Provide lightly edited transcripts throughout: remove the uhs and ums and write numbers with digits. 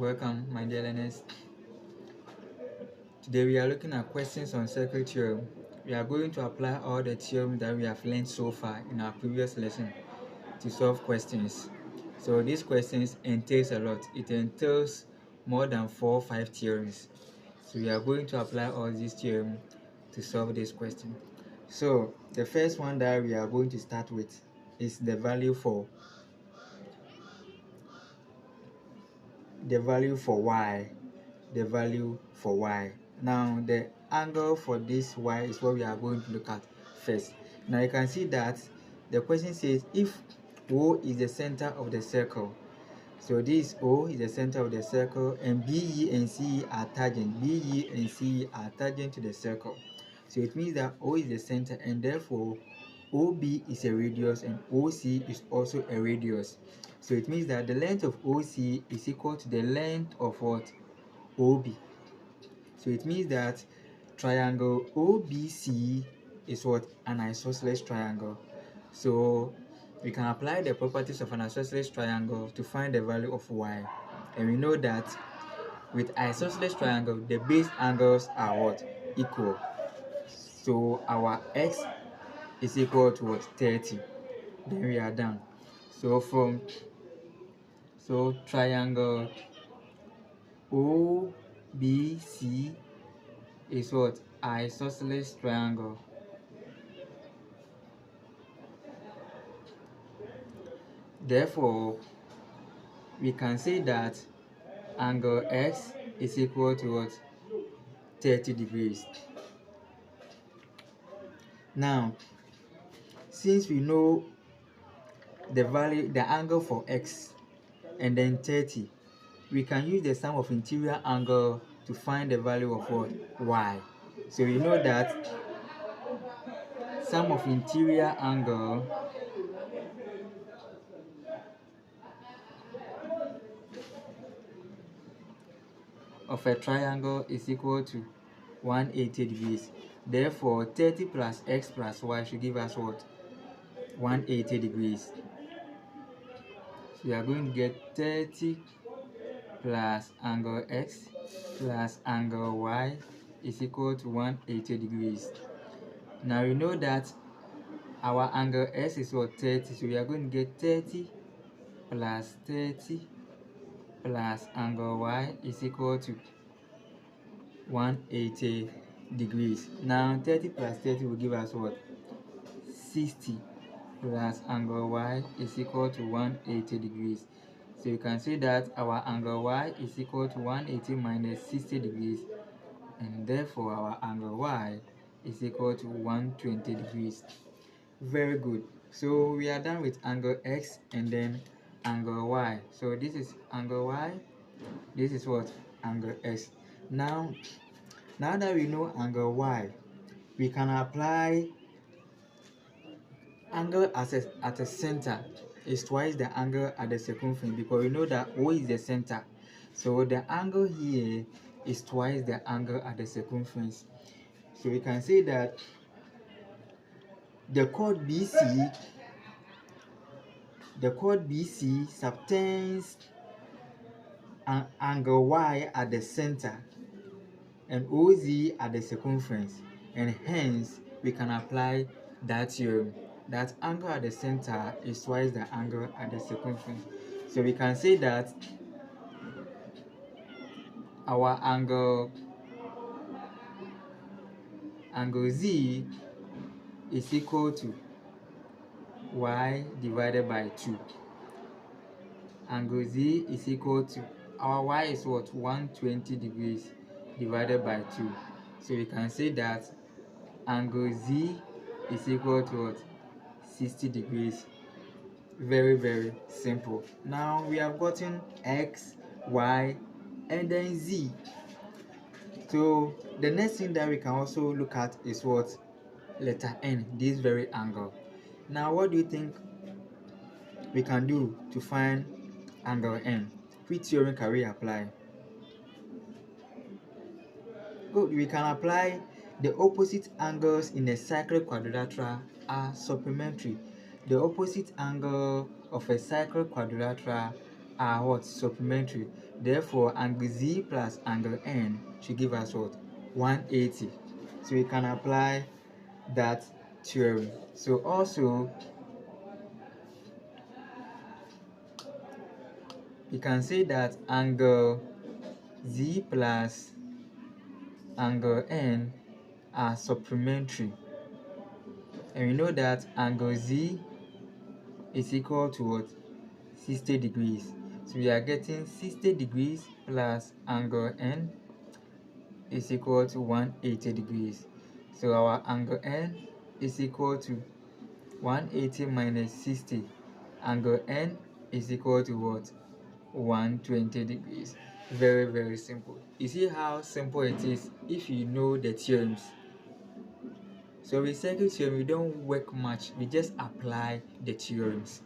Welcome, my dear learners. Today we are looking at questions on circuit theorem. We are going to apply all the theorems that we have learned so far in our previous lesson to solve questions. So these questions entails a lot. It entails more than 4 or 5 theorems. So we are going to apply all these theorems to solve this question. So the first one that we are going to start with is the value for y. The value for y. Now the angle for this y is what we are going to look at first. Now you can see that the question says if O is the center of the circle. So this O is the center of the circle and BE and CE are tangent. BE and CE are tangent to the circle. So it means that O is the center and therefore OB is a radius and OC is also a radius. So it means that the length of OC is equal to the length of what? OB. So it means that triangle OBC is what? An isosceles triangle. So we can apply the properties of an isosceles triangle to find the value of y. And we know that with isosceles triangle, the base angles are what? Equal. So our x is equal to what? 30. Then we are done. So triangle OBC is what? Isosceles triangle. Therefore, we can say that angle x is equal to what? 30 degrees. Now, since we know the angle for x and then 30, we can use the sum of interior angle to find the value of what? Y. So we know that sum of interior angle of a triangle is equal to 180 degrees. Therefore, 30 plus x plus y should give us what? 180 degrees. So we are going to get 30 plus angle x plus angle y is equal to 180 degrees. Now we know that our angle s is what? 30. So we are going to get 30 plus 30 plus angle y is equal to 180 degrees. Now 30 plus 30 will give us what? 60 plus angle y is equal to 180 degrees. So you can see that our angle y is equal to 180 minus 60 degrees, and therefore our angle y is equal to 120 degrees. Very good. So we are done with angle x and then angle y. So this is angle y, this is what? Angle x. Now that we know angle y, we can apply angle at a center is twice the angle at the circumference, because we know that O is the center. So the angle here is twice the angle at the circumference. So we can say that the chord BC subtends an angle y at the center and OZ at the circumference, and hence we can apply that theorem that angle at the center is twice the angle at the circumference. So we can say that our angle Z is equal to y divided by 2. Angle Z is equal to, our y is what? 120 degrees divided by 2. So we can say that angle Z is equal to what? 60 degrees. Very, very simple. Now we have gotten x, y, and then z. So the next thing that we can also look at is what? Letter n, this very angle. Now what do you think we can do to find angle n? Which theorem can we apply? Good, we can apply the opposite angles in a cyclic quadrilateral are supplementary. The opposite angle of a cyclic quadrilateral are what? Supplementary. Therefore, angle Z plus angle N should give us what? 180. So we can apply that theorem. So also, we can say that angle Z plus angle N are supplementary. And we know that angle Z is equal to what? 60 degrees. So we are getting 60 degrees plus angle N is equal to 180 degrees. So our angle N is equal to 180 minus 60. Angle N is equal to what? 120 degrees. Very, very simple. You see how simple it is if you know the theorems. So with circuit theorem, we don't work much. We just apply the theorems.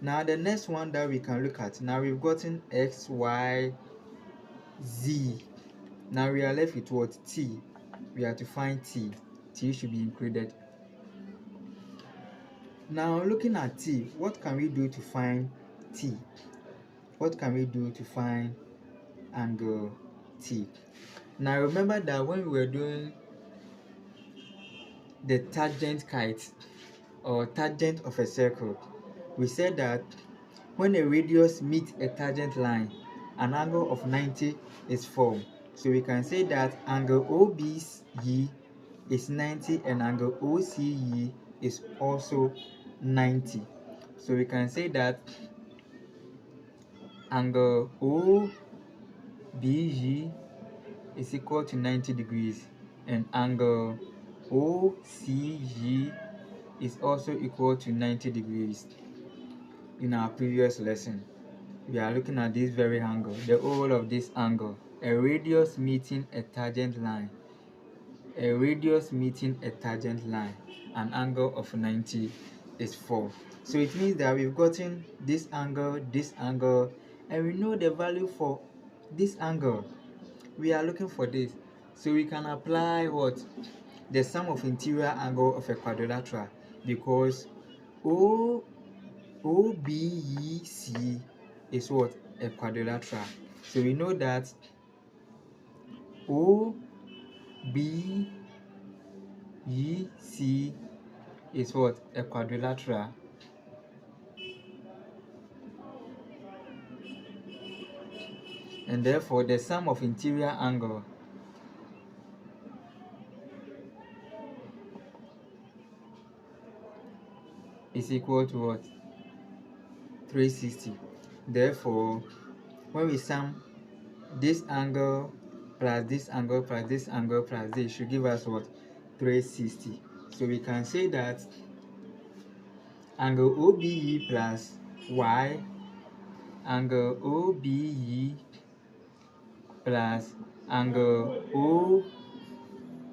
Now the next one that we can look at, now we've gotten x, y, z. Now we are left with what? T. We have to find t. T should be included. Now looking at t, what can we do to find t? What can we do to find angle t? Now remember that when we were doing the tangent kite or tangent of a circle, we said that when a radius meets a tangent line, an angle of 90 is formed. So we can say that angle OBE is 90 and angle OCE is also 90. So we can say that angle OBE is equal to 90 degrees and angle OCE is also equal to 90 degrees. In our previous lesson, we are looking at this very angle, the whole of this angle, a radius meeting a tangent line, a radius meeting a tangent line, an angle of 90 is 4. So it means that we've gotten this angle, and we know the value for this angle. We are looking for this. So we can apply what? The sum of interior angle of a quadrilateral, because OBEC is what? A quadrilateral. So we know that OBEC is what? A quadrilateral. And therefore the sum of interior angle is equal to what? 360. Therefore, when we sum this angle plus this angle plus this angle plus this, should give us what? 360. So we can say that angle OBE plus y, angle OBE plus angle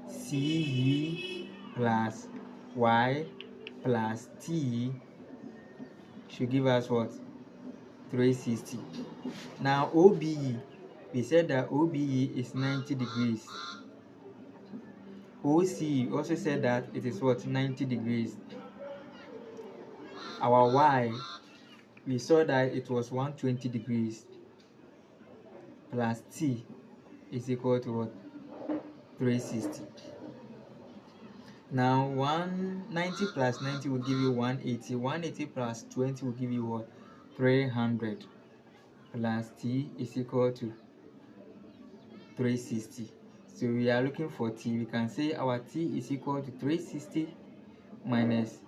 OCE plus y plus t should give us what? 360. Now OBE, we said that OBE is 90 degrees. OCE also said that it is what? 90 degrees. Our y, we saw that it was 120 degrees plus t is equal to what? 360. Now 190 plus 90 will give you 180. 180 plus 20 will give you what? 300 plus t is equal to 360. So we are looking for t. We can say our t is equal to 360 minus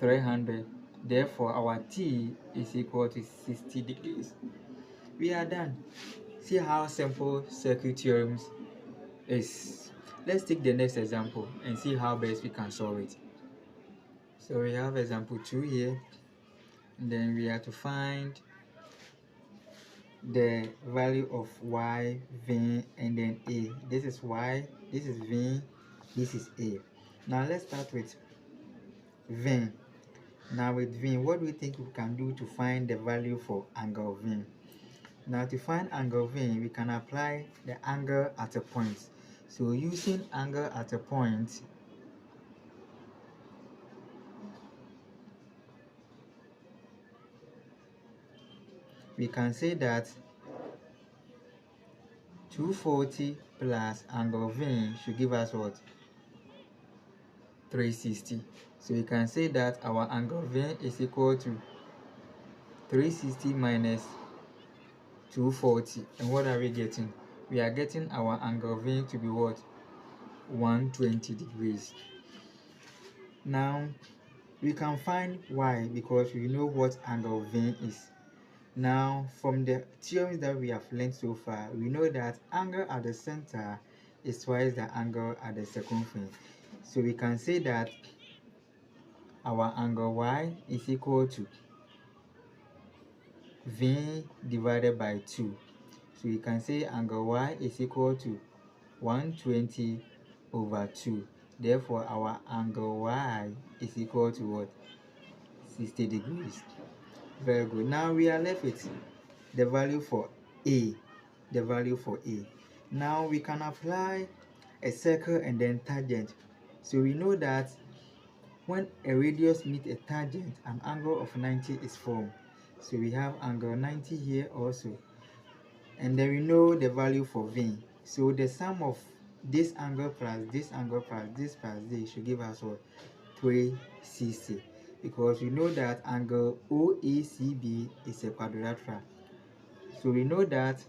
300. Therefore our t is equal to 60 degrees. We are done. See how simple circuit theorems is. Let's take the next example and see how best we can solve it. So we have example 2 here, and then we have to find the value of y, v, and then a. This is y, this is v, this is a. Now let's start with v. Now with v, what do we think we can do to find the value for angle v? Now to find angle v, we can apply the angle at a point. So using angle at a point, we can say that 240 plus angle V should give us what? 360. So we can say that our angle V is equal to 360 minus 240. And what are we getting? We are getting our angle V to be what? 120 degrees. Now we can find y because we know what angle V is. Now from the theorems that we have learned so far, we know that angle at the center is twice the angle at the circumference. So we can say that our angle y is equal to V divided by 2. So we can say angle y is equal to 120 over 2. Therefore, our angle y is equal to what? 60 degrees. Very good. Now we are left with the value for A. The value for A. Now we can apply a circle and then tangent. So we know that when a radius meets a tangent, an angle of 90 is formed. So we have angle 90 here also. And then we know the value for V. So the sum of this angle plus this angle plus this should give us what? 360. Because we know that angle OACB is a quadrilateral. So we know that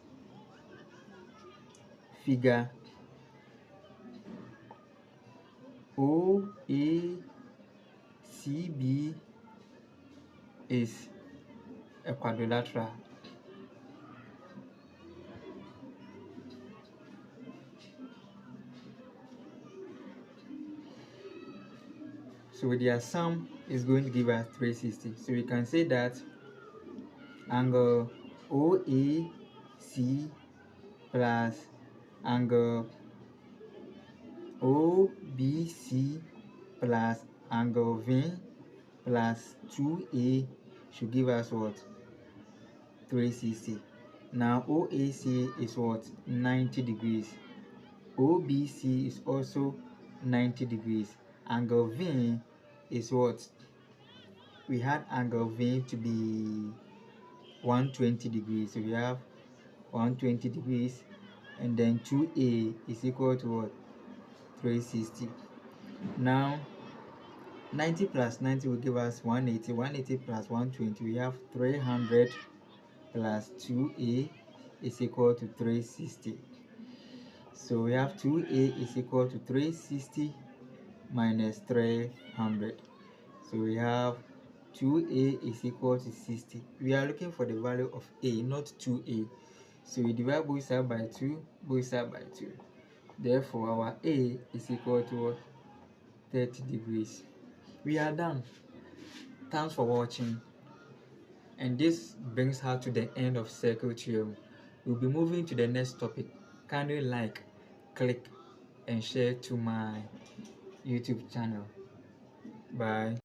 figure OACB is a quadrilateral. So their sum is going to give us 360. So we can say that angle OAC plus angle OBC plus angle V plus 2A should give us what? 360. Now OAC is what? 90 degrees. OBC is also 90 degrees. Angle V is what? We had angle V to be 120 degrees. So we have 120 degrees, and then 2A is equal to what? 360. Now 90 plus 90 will give us 180. 180 plus 120, we have 300 plus 2A is equal to 360. So we have 2A is equal to 360 minus 300. So we have 2A is equal to 60. We are looking for the value of A, not 2A. So we divide both sides by 2, both sides by 2. Therefore, our A is equal to 30 degrees. We are done. Thanks for watching. And this brings us to the end of circle theorem. We'll be moving to the next topic. Kindly like, click, and share to my YouTube channel. Bye.